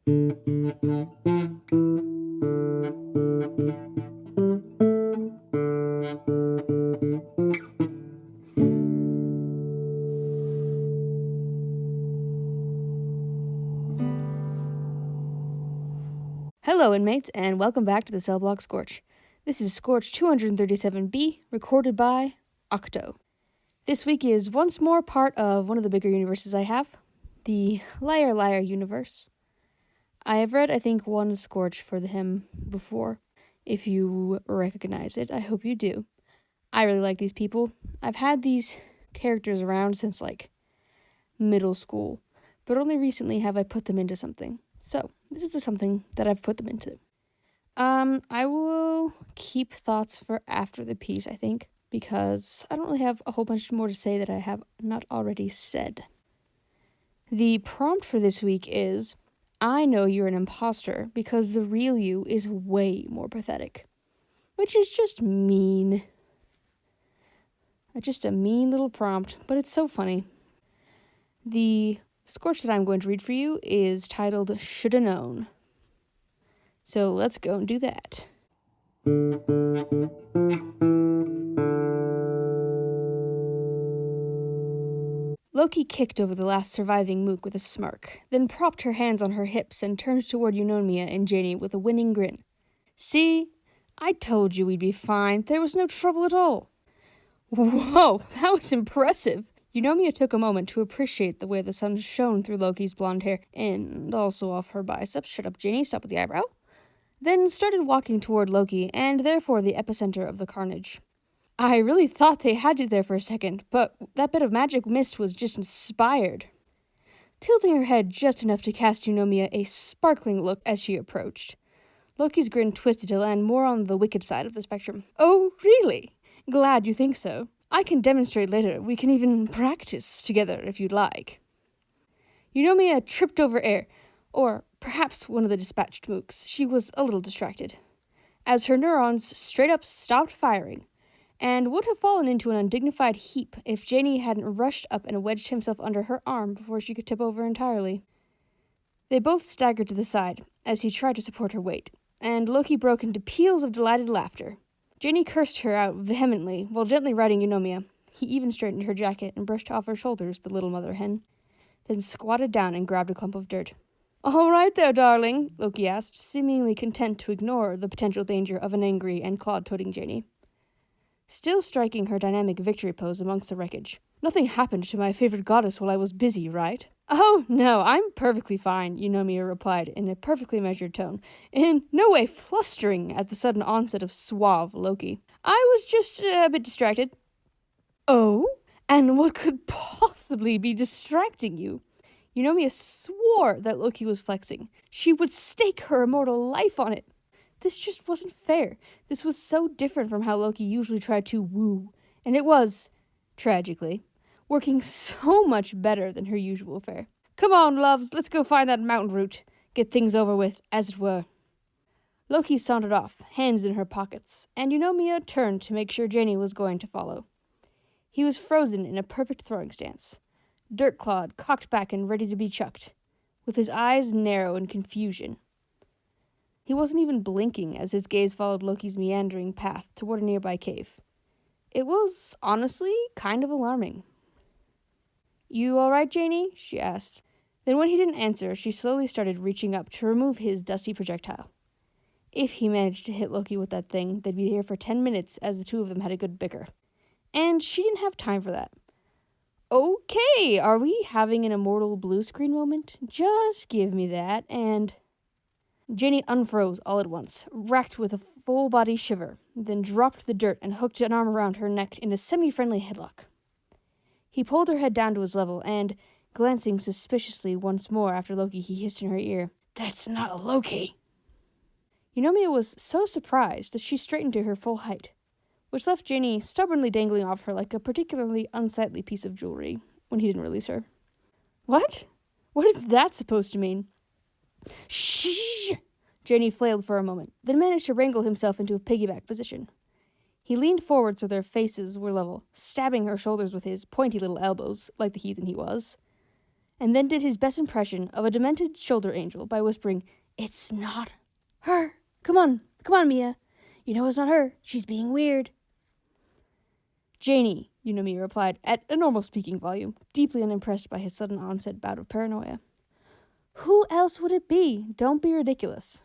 Hello, inmates, and welcome back to the cellblock Scorch. This is Scorch 237B, recorded by Octo. This week is once more part of one of the bigger universes I have, the Liar Liar universe. I have read, I think, one Scorch for him before. If you recognize it, I hope you do. I really like these people. I've had these characters around since, middle school, but only recently have I put them into something. So, this is something that I've put them into. I will keep thoughts for after the piece, I think, because I don't really have a whole bunch more to say that I have not already said. The prompt for this week is, I know you're an imposter because the real you is way more pathetic. Which is just mean. Just a mean little prompt, but it's so funny. The Scorch that I'm going to read for you is titled Shoulda Known. So let's go and do that. Loki kicked over the last surviving mook with a smirk, then propped her hands on her hips and turned toward Eunomia and Janie with a winning grin. See? I told you we'd be fine. There was no trouble at all. Whoa, that was impressive. Eunomia took a moment to appreciate the way the sun shone through Loki's blonde hair, and also off her biceps. Shut up, Janie, stop with the eyebrow. Then started walking toward Loki, and therefore the epicenter of the carnage. I really thought they had you there for a second, but that bit of magic mist was just inspired. Tilting her head just enough to cast Eunomia a sparkling look as she approached. Loki's grin twisted to land more on the wicked side of the spectrum. Oh, really? Glad you think so. I can demonstrate later. We can even practice together if you'd like. Eunomia tripped over air, or perhaps one of the dispatched mooks. She was a little distracted, as her neurons straight up stopped firing, and would have fallen into an undignified heap if Janie hadn't rushed up and wedged himself under her arm before she could tip over entirely. They both staggered to the side as he tried to support her weight, and Loki broke into peals of delighted laughter. Janie cursed her out vehemently while gently riding Eunomia. He even straightened her jacket and brushed off her shoulders, the little mother hen, then squatted down and grabbed a clump of dirt. All right there, darling, Loki asked, seemingly content to ignore the potential danger of an angry and claw-toting Janie. Still striking her dynamic victory pose amongst the wreckage. Nothing happened to my favorite goddess while I was busy, right? Oh, no, I'm perfectly fine, Eunomia replied in a perfectly measured tone, in no way flustering at the sudden onset of suave Loki. I was just a bit distracted. Oh? And what could possibly be distracting you? Eunomia swore that Loki was flexing. She would stake her immortal life on it. This just wasn't fair. This was so different from how Loki usually tried to woo, and it was, tragically, working so much better than her usual fare. Come on, loves, let's go find that mountain root. Get things over with, as it were. Loki sauntered off, hands in her pockets, and Eunomia turned to make sure Janie was going to follow. He was frozen in a perfect throwing stance, dirt-clawed, cocked back and ready to be chucked, with his eyes narrow in confusion. He wasn't even blinking as his gaze followed Loki's meandering path toward a nearby cave. It was, honestly, kind of alarming. You all right, Janie? She asked. Then when he didn't answer, she slowly started reaching up to remove his dusty projectile. If he managed to hit Loki with that thing, they'd be here for 10 minutes as the two of them had a good bicker. And she didn't have time for that. Okay, are we having an immortal blue screen moment? Just give me that, and... Janie unfroze all at once, racked with a full-body shiver, then dropped the dirt and hooked an arm around her neck in a semi-friendly headlock. He pulled her head down to his level, and, glancing suspiciously once more after Loki, he hissed in her ear, "That's not Loki!" Eunomia was so surprised that she straightened to her full height, which left Janie stubbornly dangling off her like a particularly unsightly piece of jewelry when he didn't release her. What? What is that supposed to mean? Shh! Janie flailed for a moment, then managed to wrangle himself into a piggyback position. He leaned forward so their faces were level, stabbing her shoulders with his pointy little elbows, like the heathen he was. and then did his best impression of a demented shoulder angel by whispering, "It's not her. Come on, Mia. You know it's not her. She's being weird." "Janie," Yunomiya replied at a normal speaking volume, deeply unimpressed by his sudden onset bout of paranoia. "Who else would it be? Don't be ridiculous."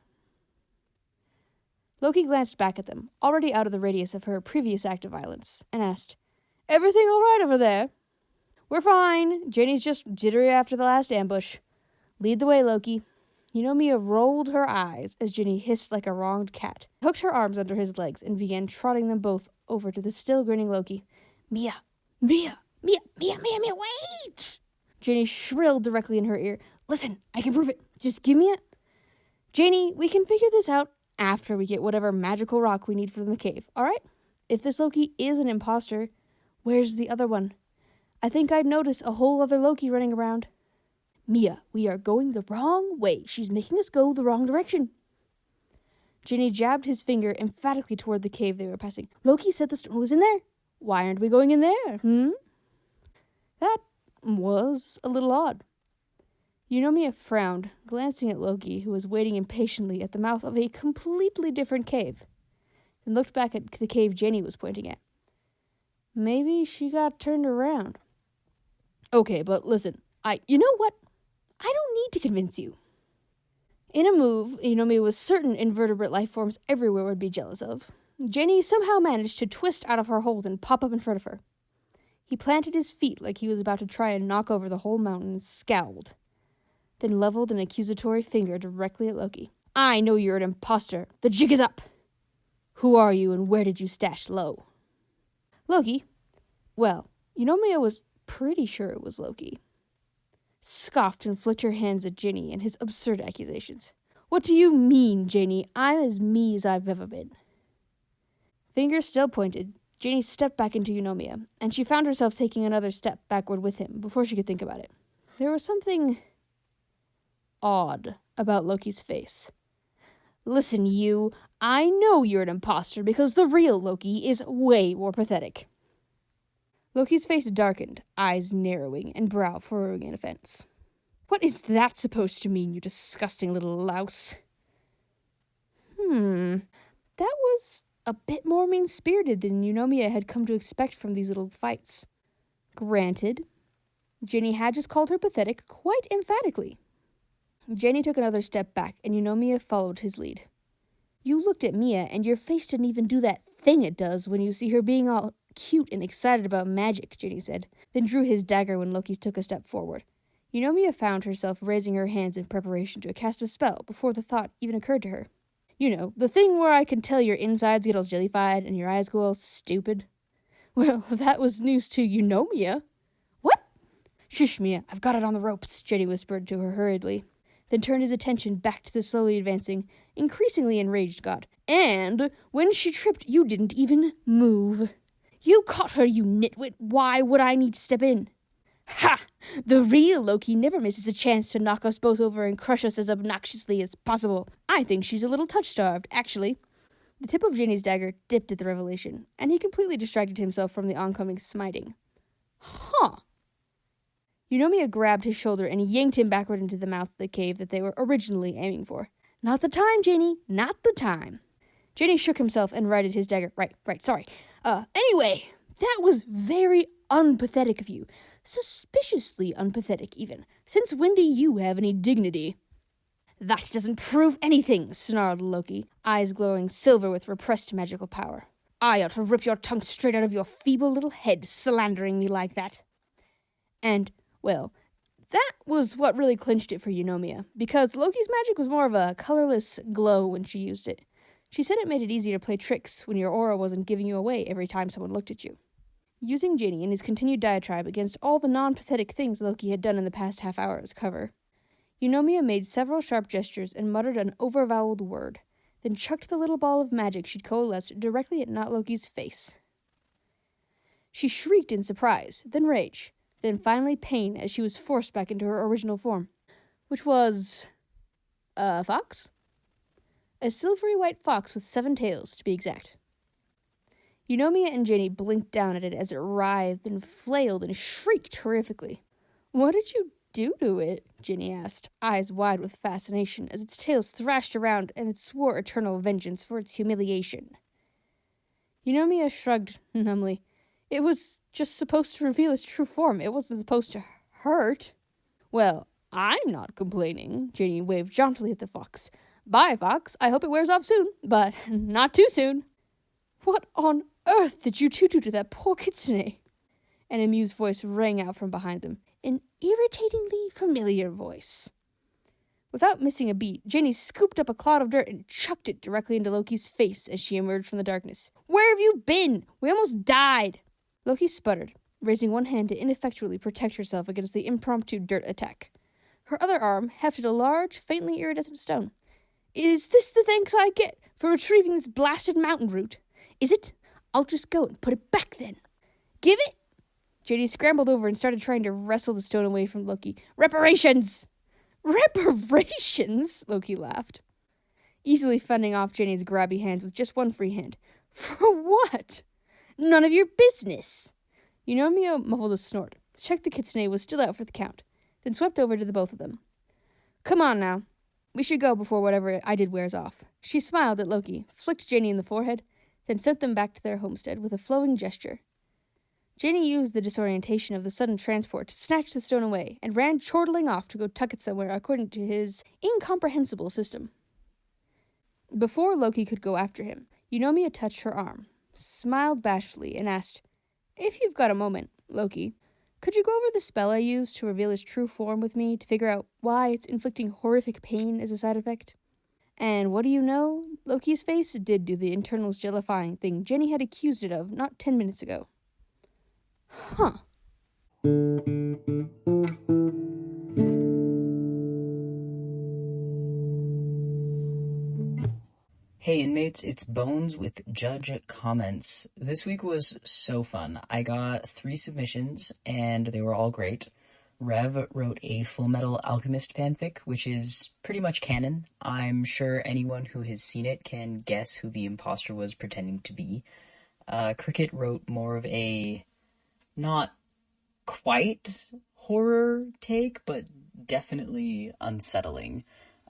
Loki glanced back at them, already out of the radius of her previous act of violence, and asked, "Everything all right over there?" "We're fine. Janie's just jittery after the last ambush. Lead the way, Loki." Yunomiya rolled her eyes as Ginny hissed like a wronged cat, hooked her arms under his legs, and began trotting them both over to the still grinning Loki. Mia, wait!" Ginny shrilled directly in her ear. "Listen, I can prove it. Just give me it. Janie, we can figure this out after we get whatever magical rock we need from the cave, all right? If this Loki is an imposter, where's the other one? I think I'd notice a whole other Loki running around." "Mia, we are going the wrong way. She's making us go the wrong direction." Ginny jabbed his finger emphatically toward the cave they were passing. "Loki said the stone was in there. Why aren't we going in there, That was a little odd." Yunomiya frowned, glancing at Loki, who was waiting impatiently at the mouth of a completely different cave, and looked back at the cave Jenny was pointing at. Maybe she got turned around. "Okay, but listen, you know what? I don't need to convince you." In a move Yunomiya was certain invertebrate life forms everywhere would be jealous of, Jenny somehow managed to twist out of her hold and pop up in front of her. He planted his feet like he was about to try and knock over the whole mountain and scowled, then leveled an accusatory finger directly at Loki. "I know you're an imposter. The jig is up. Who are you and where did you stash Lo?" Loki, well, Yunomiya was pretty sure it was Loki, scoffed and flicked her hands at Ginny and his absurd accusations. "What do you mean, Janie? I'm as me as I've ever been." Finger still pointed, Ginny stepped back into Yunomiya, and she found herself taking another step backward with him before she could think about it. There was something odd about Loki's face. "Listen, you, I know you're an imposter because the real Loki is way more pathetic." Loki's face darkened, eyes narrowing, and brow furrowing in offense. "What is that supposed to mean, you disgusting little louse?" That was a bit more mean-spirited than Yunomiya had come to expect from these little fights. Granted, Ginny had just called her pathetic quite emphatically. Jenny took another step back, and Yunomiya followed his lead. "You looked at Mia, and your face didn't even do that thing it does when you see her being all cute and excited about magic," Ginny said, then drew his dagger when Loki took a step forward. Yunomiya found herself raising her hands in preparation to cast a spell before the thought even occurred to her. "You know, the thing where I can tell your insides get all jellified and your eyes go all stupid." Well, that was news to Yunomiya. "What?" "Shush, Mia, I've got it on the ropes," Jenny whispered to her hurriedly, then turned his attention back to the slowly advancing, increasingly enraged god. "And when she tripped, you didn't even move. You caught her, you nitwit. Why would I need to step in?" "Ha! The real Loki never misses a chance to knock us both over and crush us as obnoxiously as possible. I think she's a little touch-starved, actually." The tip of Ginny's dagger dipped at the revelation, and he completely distracted himself from the oncoming smiting. "Huh." Yunomiya grabbed his shoulder and yanked him backward into the mouth of the cave that they were originally aiming for. "Not the time, Janie, not the time." Janie shook himself and righted his dagger. Right, sorry. Anyway, that was very unpathetic of you. Suspiciously unpathetic, even. Since when do you have any dignity?" "That doesn't prove anything," snarled Loki, eyes glowing silver with repressed magical power. "I ought to rip your tongue straight out of your feeble little head, slandering me like that." And, well, that was what really clinched it for Yunomiya, because Loki's magic was more of a colorless glow when she used it. She said it made it easier to play tricks when your aura wasn't giving you away every time someone looked at you. Using Ginny in his continued diatribe against all the non-pathetic things Loki had done in the past half hour as cover, Yunomiya made several sharp gestures and muttered an overvoweled word, then chucked the little ball of magic she'd coalesced directly at Not Loki's face. She shrieked in surprise, then rage, then finally pain as she was forced back into her original form, which was a fox? A silvery white fox with 7 tails, to be exact. Yunomiya and Ginny blinked down at it as it writhed and flailed and shrieked horrifically. "What did you do to it? Ginny asked, eyes wide with fascination as its tails thrashed around and it swore eternal vengeance for its humiliation. Eunomia shrugged numbly. It was just supposed to reveal its true form. It wasn't supposed to hurt. Well, I'm not complaining, Ginny waved jauntily at the fox. Bye, fox. I hope it wears off soon, but not too soon. What on earth did you two do to that poor kitsune? An amused voice rang out from behind them, an irritatingly familiar voice. Without missing a beat, Ginny scooped up a clod of dirt and chucked it directly into Loki's face as she emerged from the darkness. Where have you been? We almost died. Loki sputtered, raising one hand to ineffectually protect herself against the impromptu dirt attack. Her other arm hefted a large, faintly iridescent stone. Is this the thanks I get for retrieving this blasted mountain root? Is it? I'll just go and put it back then. Give it? Ginny scrambled over and started trying to wrestle the stone away from Loki. Reparations! Reparations? Loki laughed, easily fending off Ginny's grabby hands with just one free hand. For what? None of your business. Eunomia muffled a snort, checked the kitsune was still out for the count, then swept over to the both of them. Come on now. We should go before whatever I did wears off. She smiled at Loki, flicked Ginny in the forehead, then sent them back to their homestead with a flowing gesture. Ginny used the disorientation of the sudden transport to snatch the stone away and ran chortling off to go tuck it somewhere according to his incomprehensible system. Before Loki could go after him, Eunomia touched her arm, smiled bashfully, and asked, If you've got a moment, Loki, could you go over the spell I used to reveal his true form with me to figure out why it's inflicting horrific pain as a side effect? And what do you know? Loki's face did do the internals jellifying thing Ginny had accused it of not 10 minutes ago. Huh. Hey inmates, it's Bones with Judge Comments. This week was so fun. I got 3 submissions and they were all great. Rev wrote a Full Metal Alchemist fanfic, which is pretty much canon. I'm sure anyone who has seen it can guess who the imposter was pretending to be. Cricket wrote more of a not quite horror take, but definitely unsettling.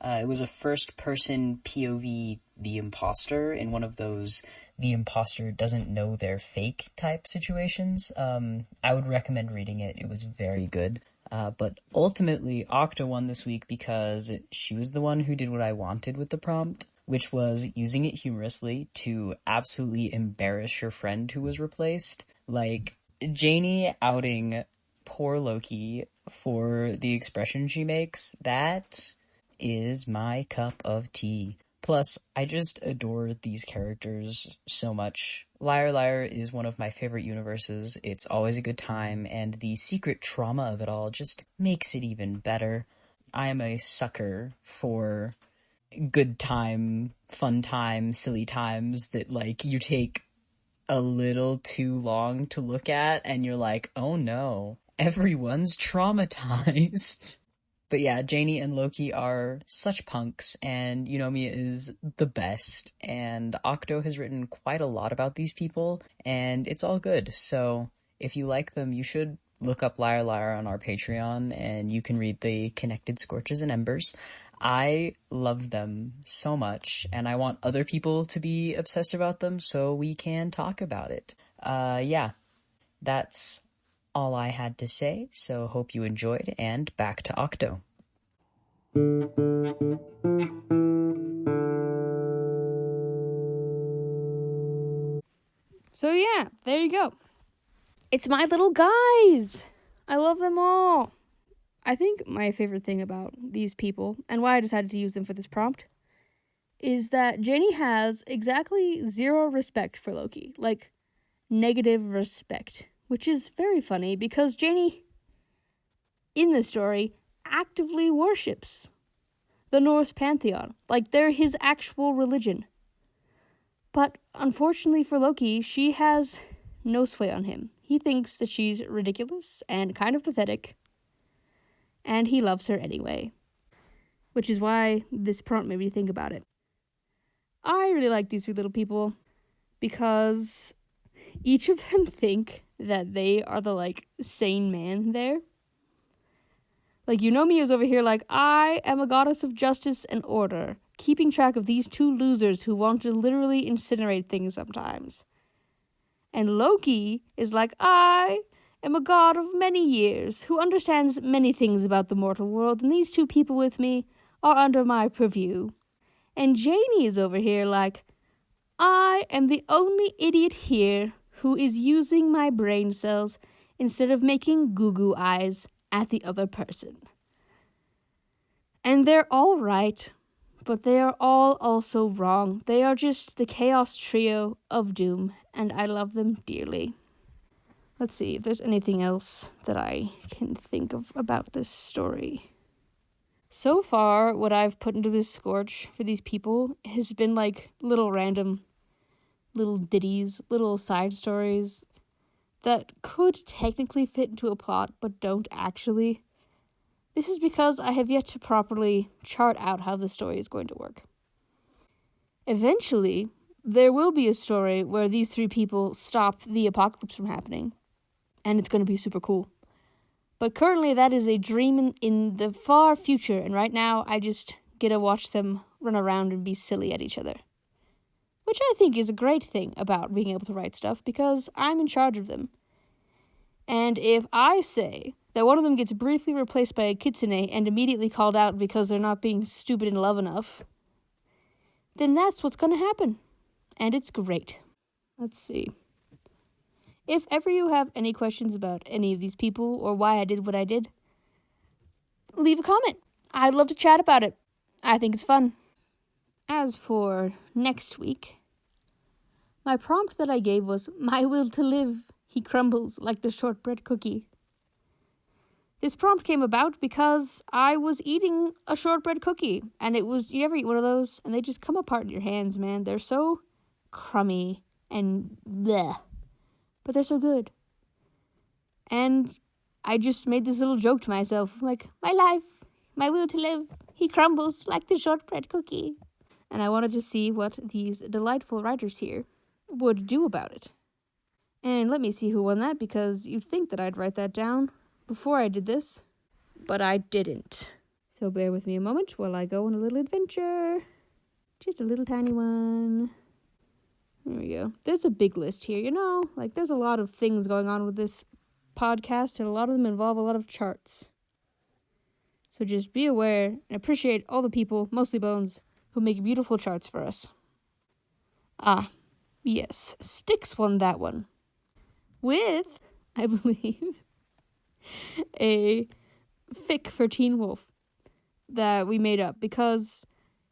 It was a first-person POV the imposter in one of those the imposter doesn't know they're fake type situations. I would recommend reading it. It was very good. But ultimately, Octo won this week because she was the one who did what I wanted with the prompt, which was using it humorously to absolutely embarrass your friend who was replaced. Like, Janie outing poor Loki for the expression she makes, that is my cup of tea. Plus, I just adore these characters so much. Liar Liar is one of my favorite universes. It's always a good time, and the secret trauma of it all just makes it even better. I am a sucker for good time, fun time, silly times that, like, you take a little too long to look at, and you're like, oh no, everyone's traumatized. But yeah, Janie and Loki are such punks, and Eunomia is the best, and Octo has written quite a lot about these people, and it's all good. So if you like them, you should look up Liar Liar on our Patreon, and you can read the Connected Scorches and Embers. I love them so much, and I want other people to be obsessed about them so we can talk about it. Yeah, that's all I had to say, so hope you enjoyed, and back to Octo. So yeah, there you go. It's my little guys. I love them all. I think my favorite thing about these people, and why I decided to use them for this prompt, is that Janie has exactly 0 respect for Loki. Like, negative respect. Which is very funny because Janie, in this story, actively worships the Norse pantheon. Like, they're his actual religion. But unfortunately for Loki, she has no sway on him. He thinks that she's ridiculous and kind of pathetic, and he loves her anyway. Which is why this prompt made me think about it. I really like these 3 little people because each of them think that they are the, like, sane man there. Like, Eunomia's over here like, I am a goddess of justice and order, keeping track of these two losers who want to literally incinerate things sometimes. And Loki is like, I am a god of many years, who understands many things about the mortal world, and these two people with me are under my purview. And Janie is over here like, I am the only idiot here who is using my brain cells instead of making goo-goo eyes at the other person. And they're all right, but they are all also wrong. They are just the chaos trio of doom, and I love them dearly. Let's see if there's anything else that I can think of about this story. So far, what I've put into this Scorch for these people has been like little random, little ditties, little side stories that could technically fit into a plot, but don't actually. This is because I have yet to properly chart out how the story is going to work. Eventually, there will be a story where these three people stop the apocalypse from happening, and it's going to be super cool. But currently, that is a dream in the far future, and right now, I just get to watch them run around and be silly at each other. Which I think is a great thing about being able to write stuff, because I'm in charge of them. And if I say that one of them gets briefly replaced by a kitsune and immediately called out because they're not being stupid in love enough, then that's what's going to happen. And it's great. Let's see. If ever you have any questions about any of these people or why I did what I did, leave a comment. I'd love to chat about it. I think it's fun. As for next week, my prompt that I gave was, my will to live, he crumbles like the shortbread cookie. This prompt came about because I was eating a shortbread cookie, and it was, you ever eat one of those, and they just come apart in your hands, man. They're so crummy and bleh, but they're so good. And I just made this little joke to myself, like, my life, my will to live, he crumbles like the shortbread cookie. And I wanted to see what these delightful writers here would do about it. And let me see who won that, because you'd think that I'd write that down before I did this, but I didn't. So bear with me a moment while I go on a little adventure. Just a little tiny one. There we go. There's a big list here, like there's a lot of things going on with this podcast, and a lot of them involve a lot of charts. So just be aware and appreciate all the people, mostly Bones, who make beautiful charts for us. Ah, yes, Styx won that one. With, I believe, a fic for Teen Wolf that we made up because,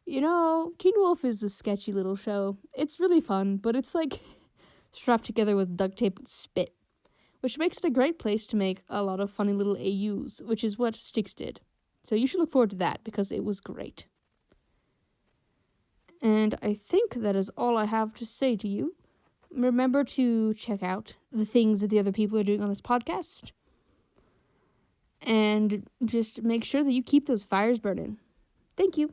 Teen Wolf is a sketchy little show. It's really fun, but it's like strapped together with duct tape and spit, which makes it a great place to make a lot of funny little AUs, which is what Styx did. So you should look forward to that because it was great. And I think that is all I have to say to you. Remember to check out the things that the other people are doing on this podcast. And just make sure that you keep those fires burning. Thank you.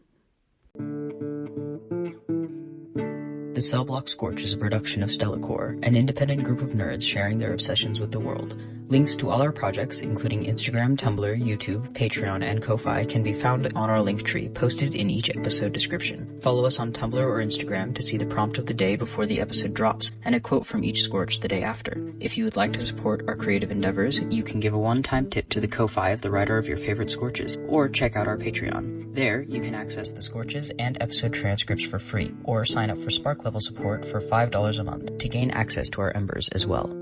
The Cellblock Scorch is a production of Stellacore, an independent group of nerds sharing their obsessions with the world. Links to all our projects, including Instagram, Tumblr, YouTube, Patreon, and Ko-Fi, can be found on our link tree, posted in each episode description. Follow us on Tumblr or Instagram to see the prompt of the day before the episode drops, and a quote from each Scorch the day after. If you would like to support our creative endeavors, you can give a one-time tip to the Ko-Fi of the writer of your favorite Scorches, or check out our Patreon. There, you can access the Scorches and episode transcripts for free, or sign up for Spark level support for $5 a month to gain access to our embers as well.